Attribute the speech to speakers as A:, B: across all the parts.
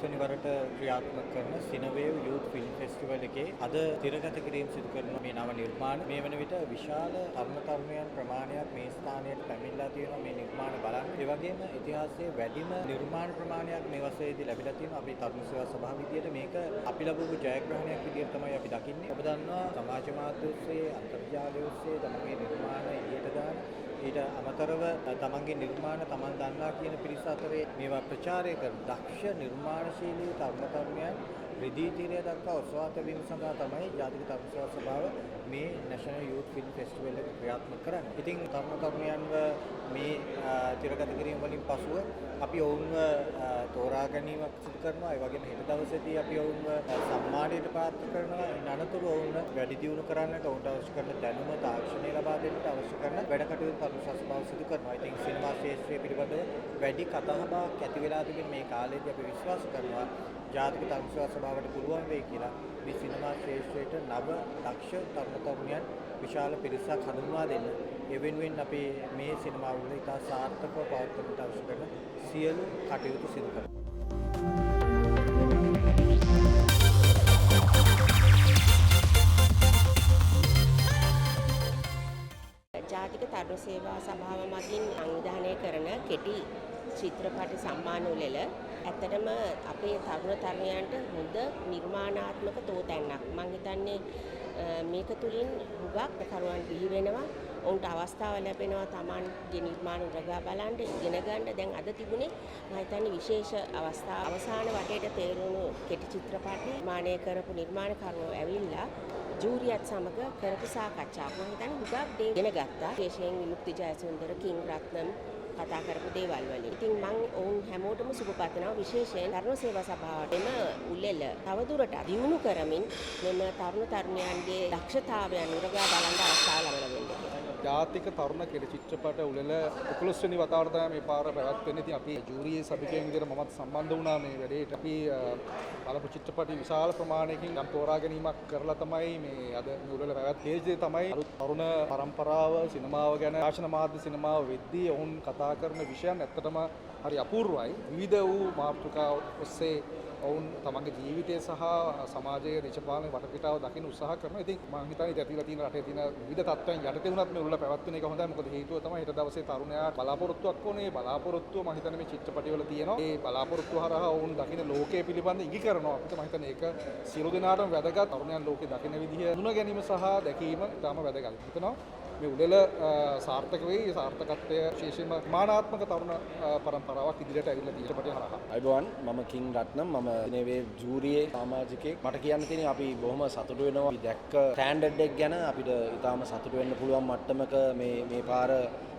A: වෙනි වරට ක්‍රියාත්මක කරන සිනවේව් යූත් ෆිල්ම් ෆෙස්ටිවල් එකේ අද තිරගත කිරීම සිදු කරන මේ නව නිර්මාණ මේ වන විට විශාල තරුණ ප්‍රමාණයක් මේ ස්ථානයට පැමිණලා තියෙනවා මේ නිර්මාණ බලන්න. ඒ වගේම ඉතිහාසයේ වැඩිම නිර්මාණ ප්‍රමාණයක් මේ වසරේදී ලැබිලා තියෙනවා. අපි තරුණ සේවා සභාව විදියට මේක අපි ලැබපු ජයග්‍රහණයක් විදියට තමයි අපි දකින්නේ. ඔබ දන්නවා සමාජ මාධ්‍ය ඔස්සේ අන්තර්ජාලය ඔස්සේ තමන්ගේ නිර්මාණ එළියට දාන ඊට අමතරව තමන්ගේ නිර්මාණ තමන් දන්නා කියන පිරිස අතරේ මේවා ප්‍රචාරය කරන දක්ෂ නිර්මාණශීලී තරුණයන් රිදී තීරය දක්වා ඔසවා තැබීම සඳහා තමයි ජාතික තරුණ සේවා සභාව මේ නැෂනල් යූත් ෆිල්ම් ෆෙස්ටිවල් එක ක්‍රියාත්මක කරන්නේ. ඉතින් තරුණයන්ව මේ තිරගත කිරීම වලින් පසුව අපි ඔවුන්ව තෝරා ගැනීමක් සිදු කරනවා. ඒ වගේම හෙට දවසේදී අපි ඔවුන්ව සම්මානයට පාත්‍ර කරනවා. අනතුරු ඔවුන් වැඩි දියුණු කරන්නට ඔවුන්ට අවශ්‍ය කරන දැනුම තාක්ෂණය ලබා දෙන්නට අවශ්‍ය කරන වැඩ කටයුතු තරුණ සේවා සභාව සිදු කරනවා. ඉතින් සිනමා ශාස්ත්‍රය පිළිබඳව වැඩි කතාබහක් ඇති වෙලා තිබෙන මේ කාලේදී අපි විශ්වාස කරනවා ජාතික තරුණ සේවා සභාවට පුළුවන් වෙයි කියලා. මේ සිනමා ශාස්ත්‍රයට නව දක්ෂ තරුණයන් විශාල පිරිසක් හඳුන්වා දෙන්න. ඒ වෙනුවෙන් අපි මේ සිනමාව වල ඉතා සාර්ථකව පවත්වන්නට අවශ්‍ය කරන සියලු කටයුතු සිදු කරනවා.
B: ජාතික තරුණ සේවා සභාව මගින් සංවිධානය කරන කෙටි චිත්‍රපට සම්මාන උළෙල ඇත්තටම අපේ තරුණයන්ට හොඳ නිර්මාණාත්මක තෝතැන්නක්. මම හිතන්නේ මේක තුලින් හුඟක් කරුවන් බිහි වෙනවා. ඔවුන්ට අවස්ථාව ලැබෙනවා Tamanගේ නිර්මාණ උරගා බලන්න ඉගෙන ගන්න. දැන් අද තිබුණේ මම හිතන්නේ විශේෂ අවස්ථාව. අවසාන වටේට තේරුණු කෙටි චිත්‍රපට නිර්මාණය කරපු නිර්මාණකරුවෝ ඇවිල්ලා ජූරියත් සමග කරපු සාකච්ඡාවක් මම හිතන්නේ හුඟක් දේ ඉගෙන ගත්තා. විශේෂයෙන් විමුක්ති ජයසුන්දර කිං රත්නම් කතා කරපු දේවල් වලින්. ඉතින් මම ඔවුන් හැමෝටම සුබ පතනවා. විශේෂයෙන් තරුණ සේවා සභාවටම උළෙල තවදුරටත් දියුණු කරමින් මෙම තරුණයන්ගේ දක්ෂතාවයන් උරගා බලන්න අවස්ථාව ලබා දෙන්න කියලා.
C: ජාතික තරුණ කෙටි චිත්‍රපට උළෙල 11 වෙනි වතාවට තමයි මේ පාර පැවැත්වෙන්නේ. ඉතින් අපි ජූරියේ සභිකයන් විදිහට මමත් සම්බන්ධ වුණා මේ වැඩේට. අපි බලපු චිත්‍රපටි විශාල ප්‍රමාණයකින් නම් තෝරා ගැනීමක් කරලා තමයි මේ අද මේ උළෙල පැවැත්වෙන්නේ. තමයි අලුත් තරුණ පරම්පරාව සිනමාව ගැන ආශන මාධ්‍ය සිනමාව වෙද්දී ඔවුන් කතා කරන විෂයන් ඇත්තටම හරි අපූර්වයි. විවිධ වූ මාතෘකා ඔස්සේ ඔවුන් තමන්ගේ ජීවිතය සහ සමාජයේ දේශපාලන වටපිටාව දකින්න උත්සාහ කරනවා. ඉතින් මම හිතන්නේ ඇතිලා තියෙන රටේ තියෙන විවිධ තත්ත්වයන් යටතේ වුණත් මේ උළෙල පැවැත්වෙන එක හොඳයි. මොකද හේතුව තමයි හෙට දවසේ තරුණයාට බලාපොරොත්තුවක් ඕනේ. බලාපොරොත්තුව මම හිතන්නේ මේ චිත්‍රපටිවල තියෙනවා. ඒ බලාපොරොත්තුව හරහා ඔවුන් දකින්න ලෝකයේ පිළිබඳ ඉඟි කරනවා. අපිට මම හිතන්නේ ඒක සියලු දෙනාටම වැදගත්. තරුණයන් ලෝකේ දකින්න විදිහ දුන ගැනීම සහ දැකීම ඉතාම වැදගත්. හිතනවා මේ උළෙල සාර්ථක වෙයි. සාර්ථකත්වය විශේෂයෙන්ම මානාත්මක තරුණ පරම්පරාවක් ඉදිරියට ඇවිල්ලා තියෙන චිත්‍රපටය හරහා.
D: අයිබෝන් මම කිං රත්නම් මම සිනවේව් ජූරියේ සමාජිකයෙක්. මට කියන්න තියෙන්නේ අපි බොහොම සතුටු වෙනවා. අපි දැක්ක ස්ටෑන්ඩඩ් එක ගැන අපිට ඉතාම සතුටු වෙන්න පුළුවන් මට්ටමක මේ පාර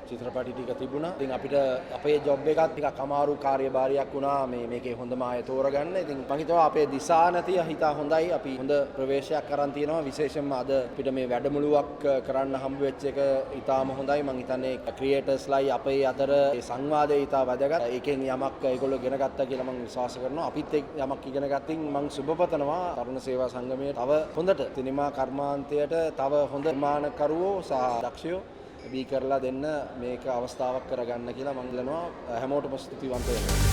D: චිත්‍රපටි ටික තිබුණා. ඉතින් අපිට අපේ ජොබ් එකත් ටිකක් අමාරු කාර්යභාරයක් වුණා මේකේ හොඳම අය තෝරගන්න. ඉතින් මම හිතුවා අපේ දිසා නැති හිතා හොඳයි. අපි හොඳ ප්‍රවේශයක් කරන් තියෙනවා. විශේෂයෙන්ම අද අපිට මේ වැඩමුළුවක් කරන්න හම්බ වෙච්ච එක ඉතාම හොඳයි. මම හිතන්නේ ක්‍රියේටර්ස්ලායි අපේ අතර මේ සංවාදය ඉතා වැදගත්. ඒකෙන් යමක් ඒගොල්ලෝ ඉගෙන ගත්තා කියලා මම විශ්වාස කරනවා. අපිත් යමක් ඉගෙන ගත්තින් මම සුබපතනවා තරුණ සේවා සංගමයේ තව හොඳට සිනමා කර්මාන්තයට තව හොඳ නිර්මාණකරුවෝ සහ දක්ෂයෝ බී කරලා දෙන්න මේක අවස්ථාවක් කරගන්න කියලා මම ඉල්ලනවා. හැමෝටම ස්තුතිවන්ත වෙනවා.